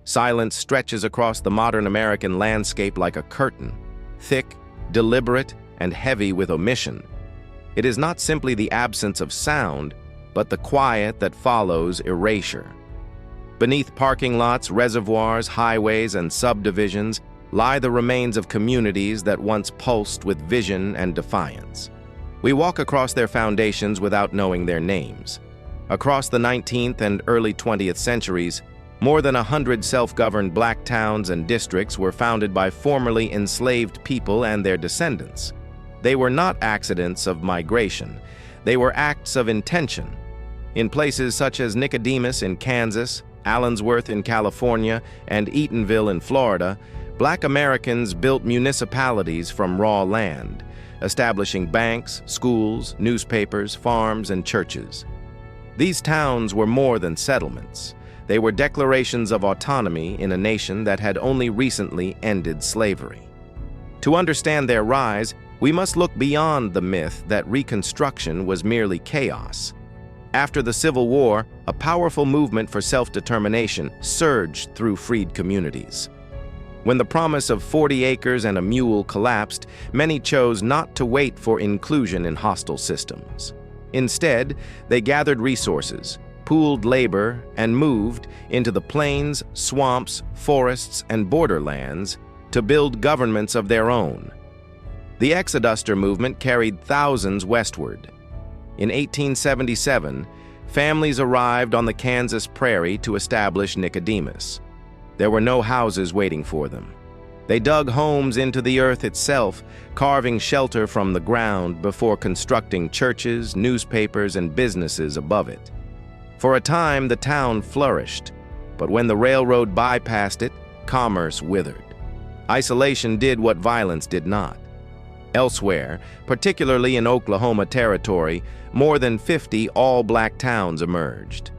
Silence stretches across the modern American landscape like a curtain, thick, deliberate, and heavy with omission. It is not simply the absence of sound, but the quiet that follows erasure. Beneath parking lots, reservoirs, highways, and subdivisions lie the remains of communities that once pulsed with vision and defiance. We walk across their foundations without knowing their names. Across the 19th and early 20th centuries, more than 100 self-governed black towns and districts were founded by formerly enslaved people and their descendants. They were not accidents of migration. They were acts of intention. In places such as Nicodemus in Kansas, Allensworth in California, and Eatonville in Florida, Black Americans built municipalities from raw land, establishing banks, schools, newspapers, farms, and churches. These towns were more than settlements. They were declarations of autonomy in a nation that had only recently ended slavery. To understand their rise, we must look beyond the myth that Reconstruction was merely chaos. After the Civil War, a powerful movement for self-determination surged through freed communities. When the promise of 40 acres and a mule collapsed, many chose not to wait for inclusion in hostile systems. Instead, they gathered resources, pooled labor, and moved into the plains, swamps, forests, and borderlands to build governments of their own. The Exoduster movement carried thousands westward. In 1877, families arrived on the Kansas prairie to establish Nicodemus. There were no houses waiting for them. They dug homes into the earth itself, carving shelter from the ground before constructing churches, newspapers, and businesses above it. For a time, the town flourished, but when the railroad bypassed it, commerce withered. Isolation did what violence did not. Elsewhere, particularly in Oklahoma Territory, more than 50 all-black towns emerged.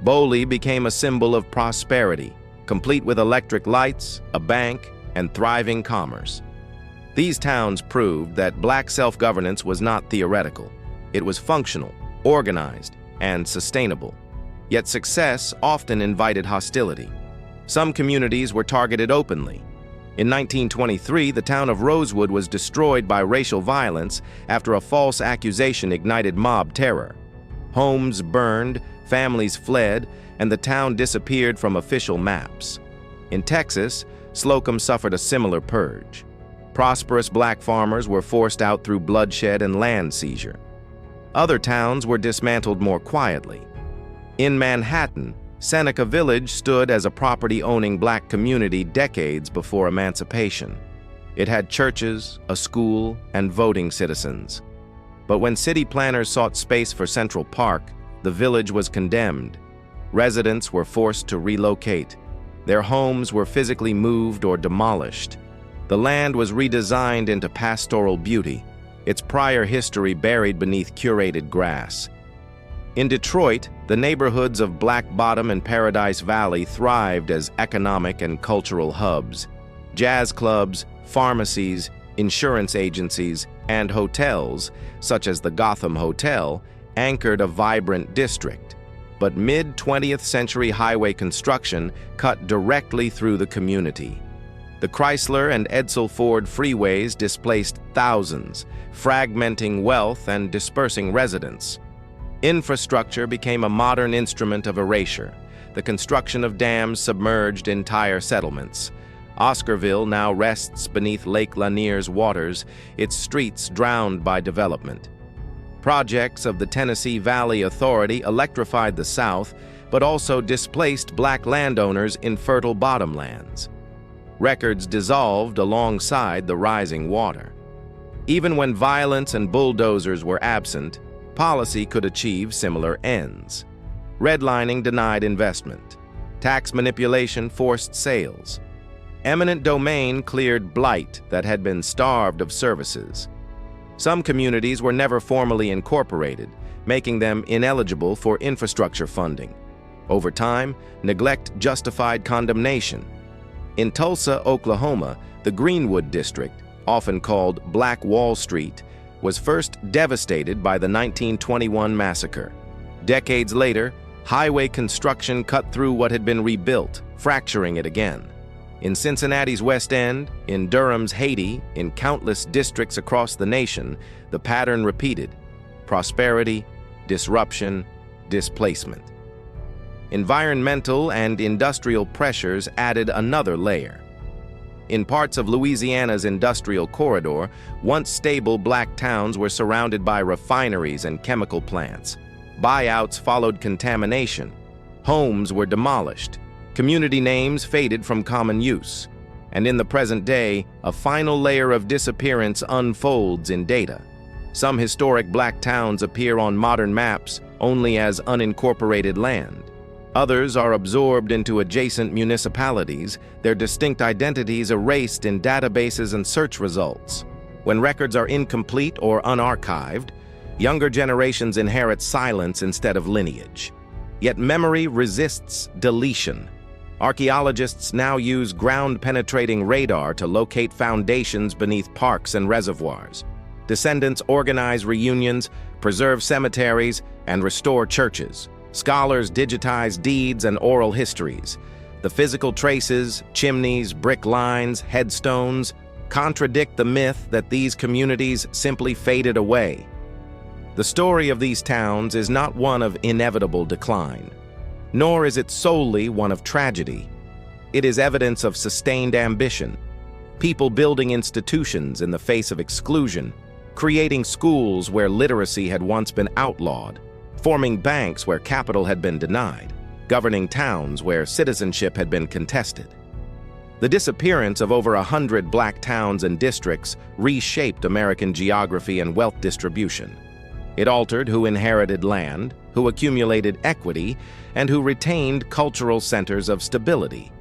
Boley became a symbol of prosperity, complete with electric lights, a bank, and thriving commerce. These towns proved that black self-governance was not theoretical. It was functional, organized, and sustainable. Yet success often invited hostility. Some communities were targeted openly. In 1923, the town of Rosewood was destroyed by racial violence after a false accusation ignited mob terror. Homes burned, families fled, and the town disappeared from official maps. In Texas, Slocum suffered a similar purge. Prosperous black farmers were forced out through bloodshed and land seizure. Other towns were dismantled more quietly. In Manhattan, Seneca Village stood as a property-owning black community decades before emancipation. It had churches, a school, and voting citizens. But when city planners sought space for Central Park, the village was condemned. Residents were forced to relocate. Their homes were physically moved or demolished. The land was redesigned into pastoral beauty, its prior history buried beneath curated grass. In Detroit, the neighborhoods of Black Bottom and Paradise Valley thrived as economic and cultural hubs. Jazz clubs, pharmacies, insurance agencies, and hotels, such as the Gotham Hotel, anchored a vibrant district. But mid-20th century highway construction cut directly through the community. The Chrysler and Edsel Ford freeways displaced thousands, fragmenting wealth and dispersing residents. Infrastructure became a modern instrument of erasure. The construction of dams submerged entire settlements. Oscarville now rests beneath Lake Lanier's waters, its streets drowned by development. Projects of the Tennessee Valley Authority electrified the South, but also displaced black landowners in fertile bottomlands. Records dissolved alongside the rising water. Even when violence and bulldozers were absent, policy could achieve similar ends. Redlining denied investment. Tax manipulation forced sales. Eminent domain cleared blight that had been starved of services. Some communities were never formally incorporated, making them ineligible for infrastructure funding. Over time, neglect justified condemnation. In Tulsa, Oklahoma, the Greenwood District, often called Black Wall Street, was first devastated by the 1921 massacre. Decades later, highway construction cut through what had been rebuilt, fracturing it again. In Cincinnati's West End, in Durham's Haiti, in countless districts across the nation, the pattern repeated: prosperity, disruption, displacement. Environmental and industrial pressures added another layer. In parts of Louisiana's industrial corridor, once stable black towns were surrounded by refineries and chemical plants. Buyouts followed contamination. Homes were demolished. Community names faded from common use. And in the present day, a final layer of disappearance unfolds in data. Some historic black towns appear on modern maps only as unincorporated land. Others are absorbed into adjacent municipalities, their distinct identities erased in databases and search results. When records are incomplete or unarchived, younger generations inherit silence instead of lineage. Yet memory resists deletion. Archaeologists now use ground-penetrating radar to locate foundations beneath parks and reservoirs. Descendants organize reunions, preserve cemeteries, and restore churches. Scholars digitize deeds and oral histories. The physical traces, chimneys, brick lines, headstones, contradict the myth that these communities simply faded away. The story of these towns is not one of inevitable decline, nor is it solely one of tragedy. It is evidence of sustained ambition, people building institutions in the face of exclusion, creating schools where literacy had once been outlawed, forming banks where capital had been denied, governing towns where citizenship had been contested. The disappearance of over 100 black towns and districts reshaped American geography and wealth distribution. It altered who inherited land, who accumulated equity, and who retained cultural centers of stability.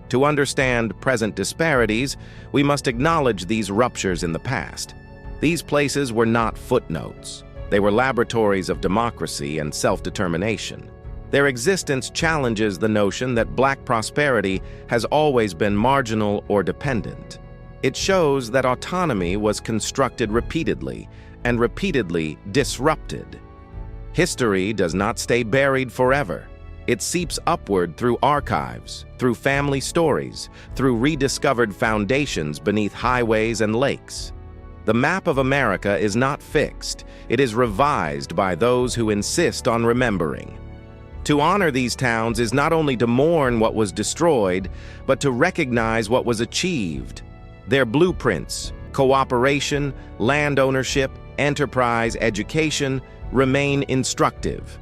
To understand present disparities, we must acknowledge these ruptures in the past. These places were not footnotes. They were laboratories of democracy and self-determination. Their existence challenges the notion that black prosperity has always been marginal or dependent. It shows that autonomy was constructed repeatedly and repeatedly disrupted. History does not stay buried forever. It seeps upward through archives, through family stories, through rediscovered foundations beneath highways and lakes. The map of America is not fixed. It is revised by those who insist on remembering. To honor these towns is not only to mourn what was destroyed, but to recognize what was achieved. Their blueprints, cooperation, land ownership, enterprise, education, remain instructive.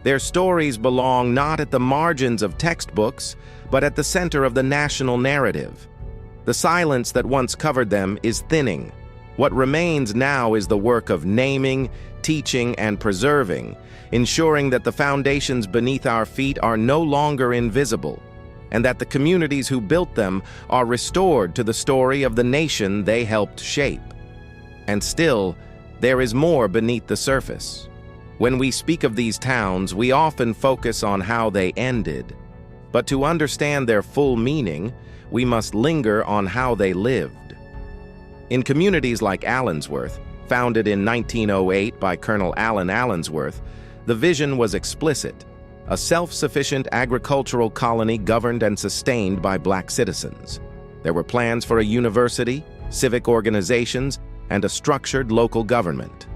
Their stories belong not at the margins of textbooks, but at the center of the national narrative. The silence that once covered them is thinning. What remains now is the work of naming, teaching, and preserving, ensuring that the foundations beneath our feet are no longer invisible, and that the communities who built them are restored to the story of the nation they helped shape. And still, there is more beneath the surface. When we speak of these towns, we often focus on how they ended. But to understand their full meaning, we must linger on how they lived. In communities like Allensworth, founded in 1908 by Colonel Allen Allensworth, the vision was explicit: a self-sufficient agricultural colony governed and sustained by black citizens. There were plans for a university, civic organizations, and a structured local government.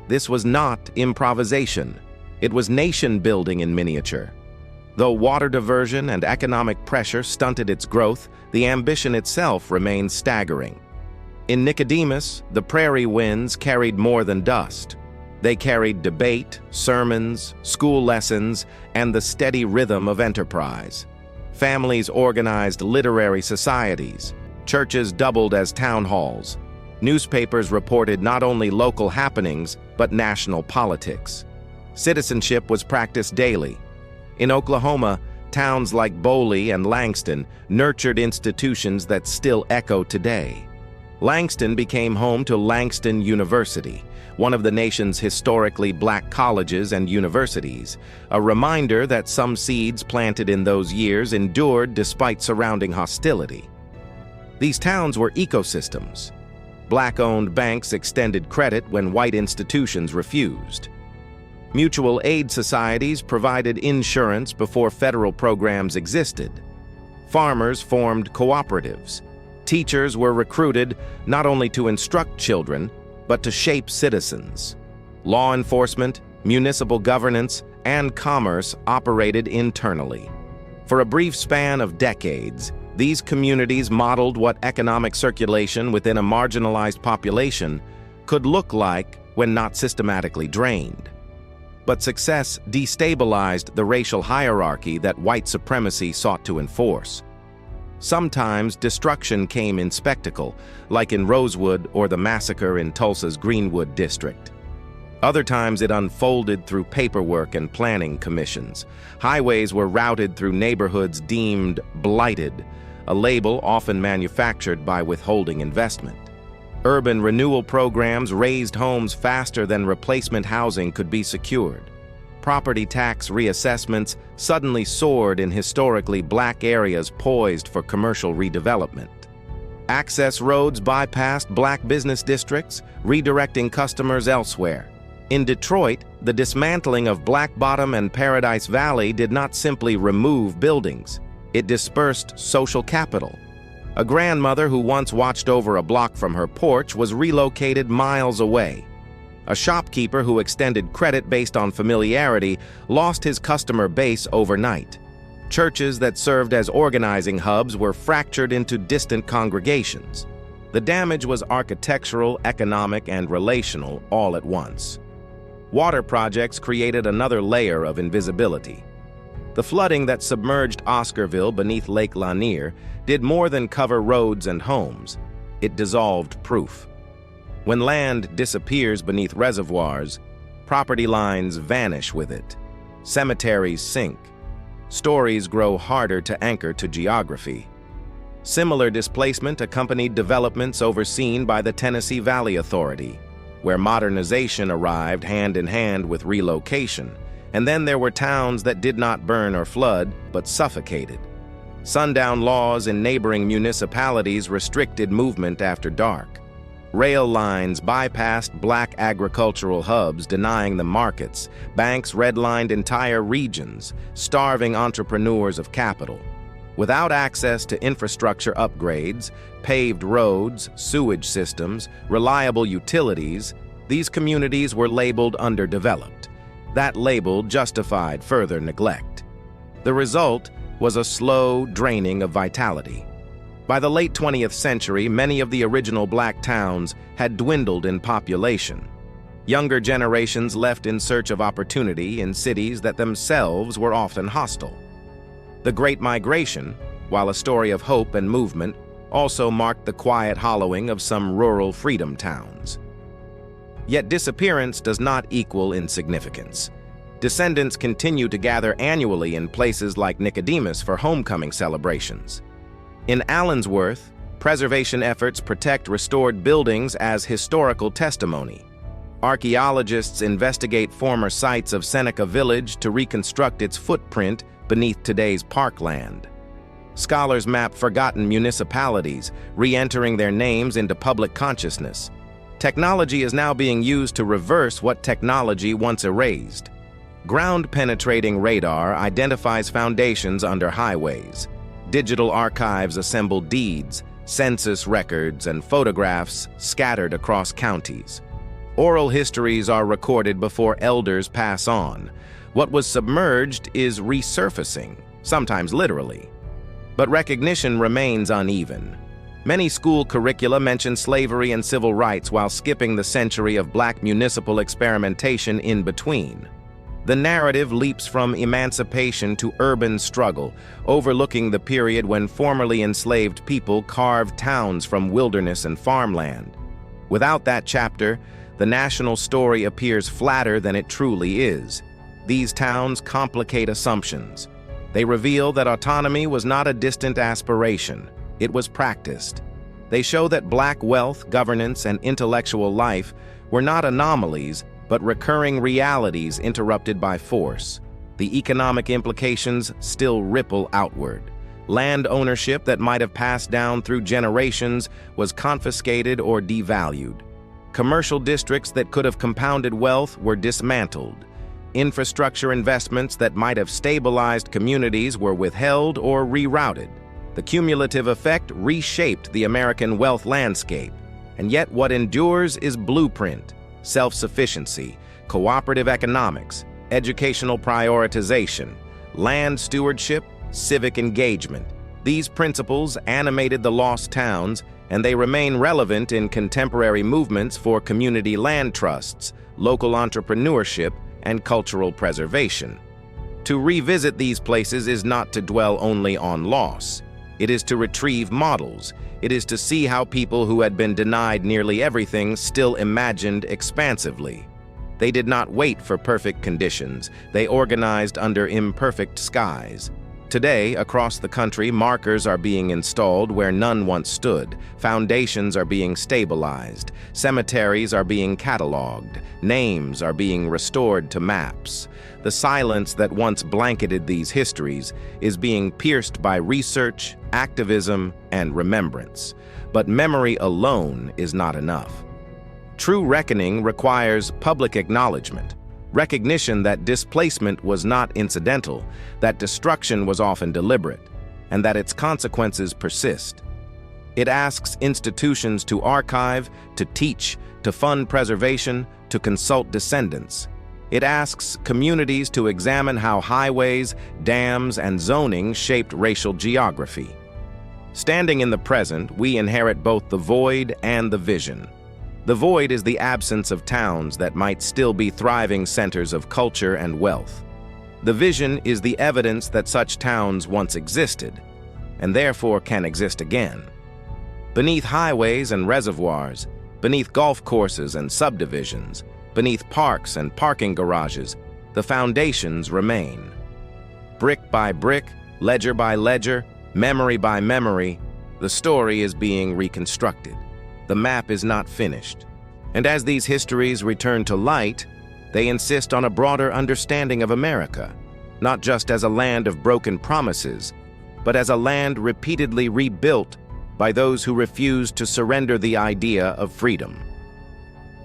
This was not improvisation. It was nation-building in miniature. Though water diversion and economic pressure stunted its growth, the ambition itself remained staggering. In Nicodemus, the prairie winds carried more than dust. They carried debate, sermons, school lessons, and the steady rhythm of enterprise. Families organized literary societies. Churches doubled as town halls. Newspapers reported not only local happenings, but national politics. Citizenship was practiced daily. In Oklahoma, towns like Boley and Langston nurtured institutions that still echo today. Langston became home to Langston University, one of the nation's historically black colleges and universities, a reminder that some seeds planted in those years endured despite surrounding hostility. These towns were ecosystems. Black-owned banks extended credit when white institutions refused. Mutual aid societies provided insurance before federal programs existed. Farmers formed cooperatives. Teachers were recruited not only to instruct children, but to shape citizens. Law enforcement, municipal governance, and commerce operated internally. For a brief span of decades, these communities modeled what economic circulation within a marginalized population could look like when not systematically drained. But success destabilized the racial hierarchy that white supremacy sought to enforce. Sometimes destruction came in spectacle, like in Rosewood or the massacre in Tulsa's Greenwood district. Other times it unfolded through paperwork and planning commissions. Highways were routed through neighborhoods deemed blighted, a label often manufactured by withholding investment. Urban renewal programs raised homes faster than replacement housing could be secured. Property tax reassessments suddenly soared in historically black areas poised for commercial redevelopment. Access roads bypassed black business districts, redirecting customers elsewhere. In Detroit, the dismantling of Black Bottom and Paradise Valley did not simply remove buildings. It dispersed social capital. A grandmother who once watched over a block from her porch was relocated miles away. A shopkeeper who extended credit based on familiarity lost his customer base overnight. Churches that served as organizing hubs were fractured into distant congregations. The damage was architectural, economic, and relational all at once. Water projects created another layer of invisibility. The flooding that submerged Oscarville beneath Lake Lanier did more than cover roads and homes. It dissolved proof. When land disappears beneath reservoirs, property lines vanish with it. Cemeteries sink. Stories grow harder to anchor to geography. Similar displacement accompanied developments overseen by the Tennessee Valley Authority, where modernization arrived hand in hand with relocation. And then there were towns that did not burn or flood, but suffocated. Sundown laws in neighboring municipalities restricted movement after dark. Rail lines bypassed black agricultural hubs, denying them markets. Banks redlined entire regions, starving entrepreneurs of capital. Without access to infrastructure upgrades, paved roads, sewage systems, reliable utilities, these communities were labeled underdeveloped. That label justified further neglect. The result was a slow draining of vitality. By the late 20th century, many of the original black towns had dwindled in population. Younger generations left in search of opportunity in cities that themselves were often hostile. The Great Migration, while a story of hope and movement, also marked the quiet hollowing of some rural freedom towns. Yet disappearance does not equal insignificance. Descendants continue to gather annually in places like Nicodemus for homecoming celebrations. In Allensworth, preservation efforts protect restored buildings as historical testimony. Archaeologists investigate former sites of Seneca Village to reconstruct its footprint beneath today's parkland. Scholars map forgotten municipalities, re-entering their names into public consciousness. Technology is now being used to reverse what technology once erased. Ground-penetrating radar identifies foundations under highways. Digital archives assemble deeds, census records, and photographs scattered across counties. Oral histories are recorded before elders pass on. What was submerged is resurfacing, sometimes literally. But recognition remains uneven. Many school curricula mention slavery and civil rights while skipping the century of black municipal experimentation in between. The narrative leaps from emancipation to urban struggle, overlooking the period when formerly enslaved people carved towns from wilderness and farmland. Without that chapter, the national story appears flatter than it truly is. These towns complicate assumptions. They reveal that autonomy was not a distant aspiration. It was practiced. They show that black wealth, governance, and intellectual life were not anomalies, but recurring realities interrupted by force. The economic implications still ripple outward. Land ownership that might have passed down through generations was confiscated or devalued. Commercial districts that could have compounded wealth were dismantled. Infrastructure investments that might have stabilized communities were withheld or rerouted. The cumulative effect reshaped the American wealth landscape, and yet what endures is blueprint, self-sufficiency, cooperative economics, educational prioritization, land stewardship, civic engagement. These principles animated the lost towns, and they remain relevant in contemporary movements for community land trusts, local entrepreneurship, and cultural preservation. To revisit these places is not to dwell only on loss. It is to retrieve models. It is to see how people who had been denied nearly everything still imagined expansively. They did not wait for perfect conditions. They organized under imperfect skies. Today, across the country, markers are being installed where none once stood. Foundations are being stabilized. Cemeteries are being cataloged. Names are being restored to maps. The silence that once blanketed these histories is being pierced by research, activism, and remembrance. But memory alone is not enough. True reckoning requires public acknowledgement. Recognition that displacement was not incidental, that destruction was often deliberate, and that its consequences persist. It asks institutions to archive, to teach, to fund preservation, to consult descendants. It asks communities to examine how highways, dams, and zoning shaped racial geography. Standing in the present, we inherit both the void and the vision. The void is the absence of towns that might still be thriving centers of culture and wealth. The vision is the evidence that such towns once existed, and therefore can exist again. Beneath highways and reservoirs, beneath golf courses and subdivisions, beneath parks and parking garages, the foundations remain. Brick by brick, ledger by ledger, memory by memory, the story is being reconstructed. The map is not finished. And as these histories return to light, they insist on a broader understanding of America, not just as a land of broken promises, but as a land repeatedly rebuilt by those who refused to surrender the idea of freedom.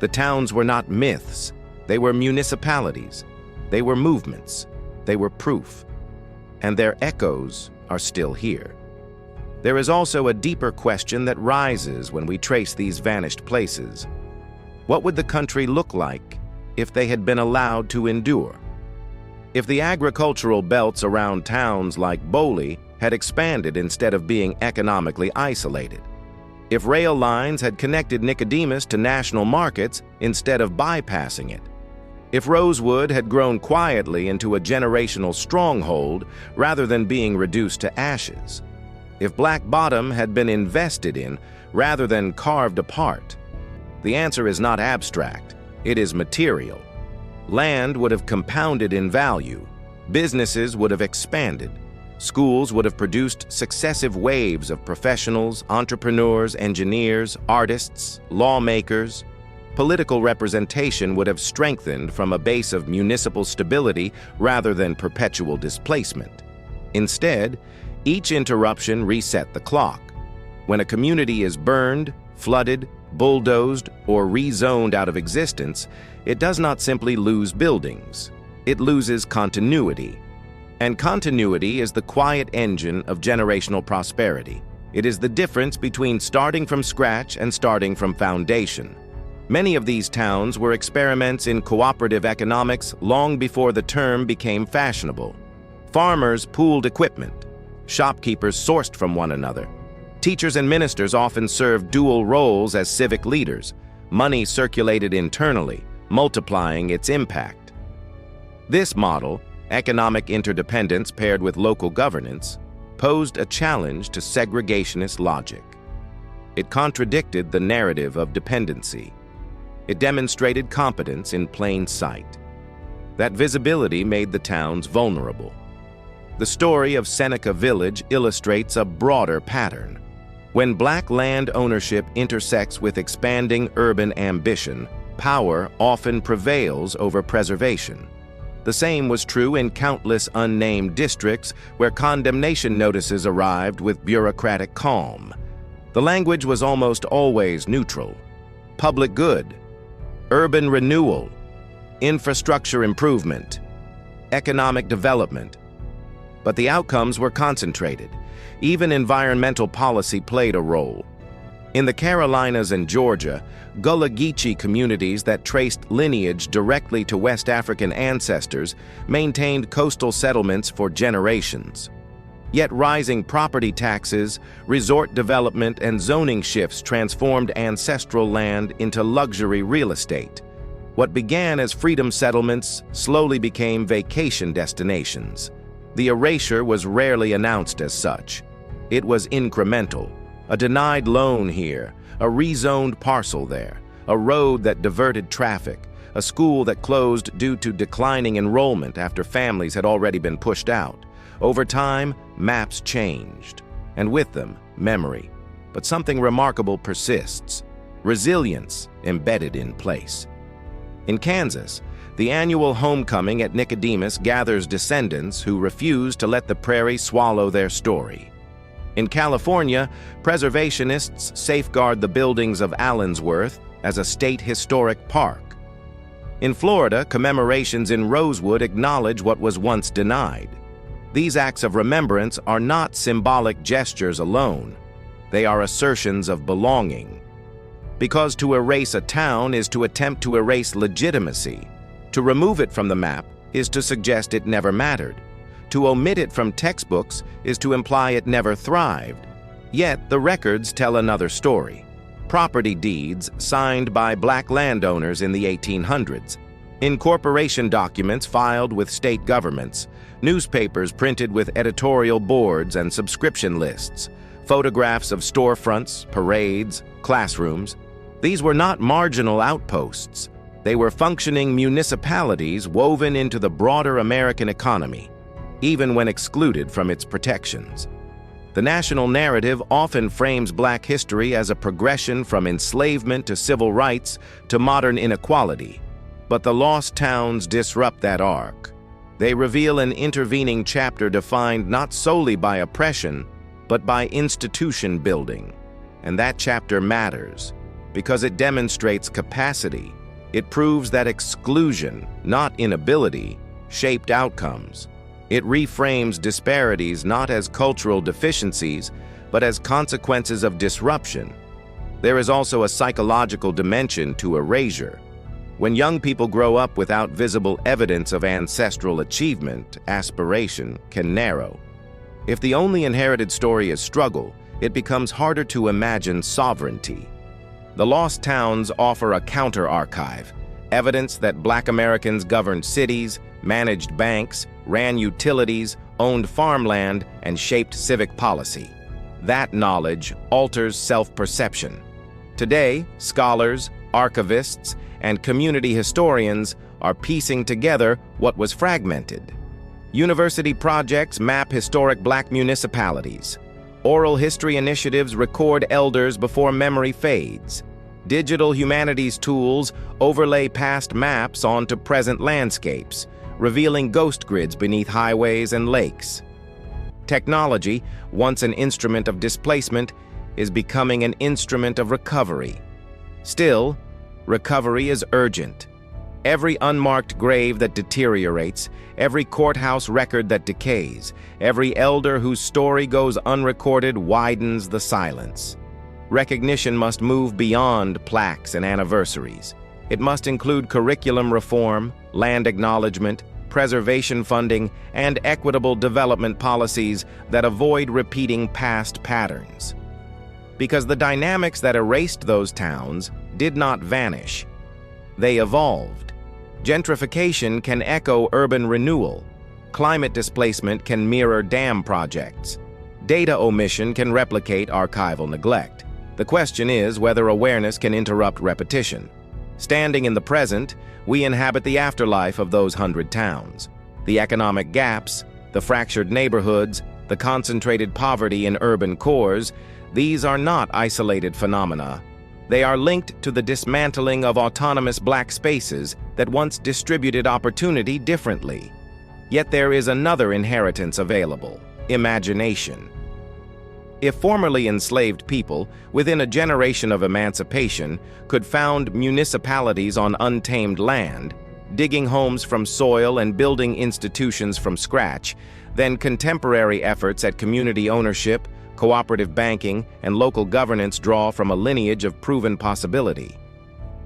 The towns were not myths, they were municipalities, they were movements, they were proof, and their echoes are still here. There is also a deeper question that rises when we trace these vanished places. What would the country look like if they had been allowed to endure? If the agricultural belts around towns like Boley had expanded instead of being economically isolated? If rail lines had connected Nicodemus to national markets instead of bypassing it? If Rosewood had grown quietly into a generational stronghold rather than being reduced to ashes? If Black Bottom had been invested in rather than carved apart? The answer is not abstract, it is material. Land would have compounded in value, businesses would have expanded, schools would have produced successive waves of professionals, entrepreneurs, engineers, artists, lawmakers. Political representation would have strengthened from a base of municipal stability rather than perpetual displacement. Instead, each interruption reset the clock. When a community is burned, flooded, bulldozed, or rezoned out of existence, it does not simply lose buildings. It loses continuity. And continuity is the quiet engine of generational prosperity. It is the difference between starting from scratch and starting from foundation. Many of these towns were experiments in cooperative economics long before the term became fashionable. Farmers pooled equipment. Shopkeepers sourced from one another. Teachers and ministers often served dual roles as civic leaders. Money circulated internally, multiplying its impact. This model, economic interdependence paired with local governance, posed a challenge to segregationist logic. It contradicted the narrative of dependency. It demonstrated competence in plain sight. That visibility made the towns vulnerable. The story of Seneca Village illustrates a broader pattern. When Black land ownership intersects with expanding urban ambition, power often prevails over preservation. The same was true in countless unnamed districts where condemnation notices arrived with bureaucratic calm. The language was almost always neutral. Public good, urban renewal, infrastructure improvement, economic development. But the outcomes were concentrated. Even environmental policy played a role. In the Carolinas and Georgia, Gullah Geechee communities that traced lineage directly to West African ancestors maintained coastal settlements for generations. Yet rising property taxes, resort development, and zoning shifts transformed ancestral land into luxury real estate. What began as freedom settlements slowly became vacation destinations. The erasure was rarely announced as such. It was incremental. A denied loan here, a rezoned parcel there, a road that diverted traffic, a school that closed due to declining enrollment after families had already been pushed out. Over time, maps changed, and with them, memory. But something remarkable persists: resilience embedded in place. In Kansas, the annual homecoming at Nicodemus gathers descendants who refuse to let the prairie swallow their story. In California, preservationists safeguard the buildings of Allensworth as a state historic park. In Florida, commemorations in Rosewood acknowledge what was once denied. These acts of remembrance are not symbolic gestures alone. They are assertions of belonging. Because to erase a town is to attempt to erase legitimacy. To remove it from the map is to suggest it never mattered. To omit it from textbooks is to imply it never thrived. Yet the records tell another story. Property deeds signed by black landowners in the 1800s, incorporation documents filed with state governments, newspapers printed with editorial boards and subscription lists, photographs of storefronts, parades, classrooms. These were not marginal outposts. They were functioning municipalities woven into the broader American economy, even when excluded from its protections. The national narrative often frames black history as a progression from enslavement to civil rights to modern inequality. But the lost towns disrupt that arc. They reveal an intervening chapter defined not solely by oppression, but by institution building. And that chapter matters because it demonstrates capacity. It proves that exclusion, not inability, shaped outcomes. It reframes disparities not as cultural deficiencies, but as consequences of disruption. There is also a psychological dimension to erasure. When young people grow up without visible evidence of ancestral achievement, aspiration can narrow. If the only inherited story is struggle, it becomes harder to imagine sovereignty. The lost towns offer a counter-archive, evidence that Black Americans governed cities, managed banks, ran utilities, owned farmland, and shaped civic policy. That knowledge alters self-perception. Today, scholars, archivists, and community historians are piecing together what was fragmented. University projects map historic Black municipalities. Oral history initiatives record elders before memory fades. Digital humanities tools overlay past maps onto present landscapes, revealing ghost grids beneath highways and lakes. Technology, once an instrument of displacement, is becoming an instrument of recovery. Still, recovery is urgent. Every unmarked grave that deteriorates, every courthouse record that decays, every elder whose story goes unrecorded widens the silence. Recognition must move beyond plaques and anniversaries. It must include curriculum reform, land acknowledgement, preservation funding, and equitable development policies that avoid repeating past patterns. Because the dynamics that erased those towns did not vanish. They evolved. Gentrification can echo urban renewal. Climate displacement can mirror dam projects. Data omission can replicate archival neglect. The question is whether awareness can interrupt repetition. Standing in the present, we inhabit the afterlife of those 100 towns. The economic gaps, the fractured neighborhoods, the concentrated poverty in urban cores, these are not isolated phenomena. They are linked to the dismantling of autonomous Black spaces that once distributed opportunity differently. Yet there is another inheritance available: imagination. If formerly enslaved people, within a generation of emancipation, could found municipalities on untamed land, digging homes from soil and building institutions from scratch, then contemporary efforts at community ownership, cooperative banking, and local governance draw from a lineage of proven possibility.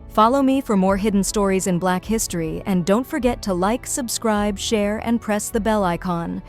Follow me for more hidden stories in Black history, and don't forget to like, subscribe, share, and press the bell icon.